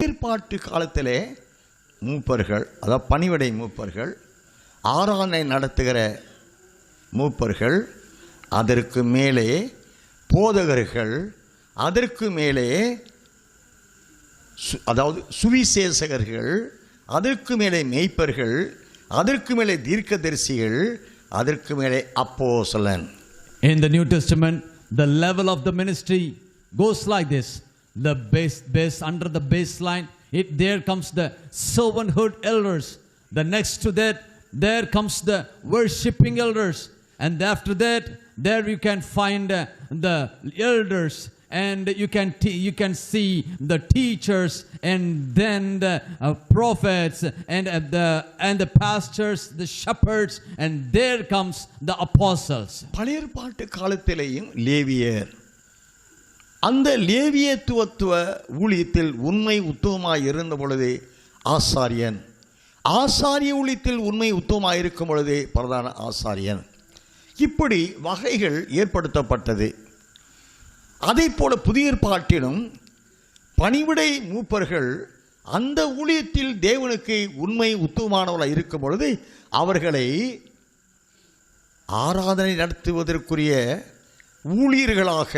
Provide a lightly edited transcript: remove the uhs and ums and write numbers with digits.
ஏற்பாட்டு காலத்திலே மூப்பர்கள், அதாவது பணிவிடை மூப்பர்கள், ஆராதனை நடத்துகிற மூப்பர்கள், அதற்கு மேலே போதகர்கள், அதற்கு மேலே அதாவது சுவிசேஷகர்கள், அதற்கு மேலே மேய்ப்பர்கள், அதற்கு மேலே தீர்க்கதரிசிகள், அதற்கு மேலே அப்போஸ்தலன். In the New Testament, the level of the ministry goes like this. The base under the baseline, there comes the servanthood elders. The next to that, there comes the worshiping elders, and after that, there you can find the elders, and you can see the teachers, and then the prophets, and the pastors, the shepherds, and there comes the apostles. பழைய ஏற்பாட்டு காலத்திலேயும் லேவியர், அந்த லேவியத்துவ ஊழியத்தில் உண்மை உத்தமமாய் இருந்த பொழுதே ஆசாரியன், ஆசாரிய ஊழியத்தில் உண்மை உத்தமமாய் இருக்கும் பொழுதே பிரதான ஆசாரியன், இப்படி வகைகள் ஏற்படுத்தப்பட்டது. அதே போல புதிய ஏற்பாட்டிலும் பணிவிடை மூப்பர்கள் அந்த ஊழியத்தில் தேவனுக்கு உண்மை உத்தமமானவர்களாக இருக்கும் பொழுது அவர்களை ஆராதனை நடத்துவதற்குரிய ஊழியர்களாக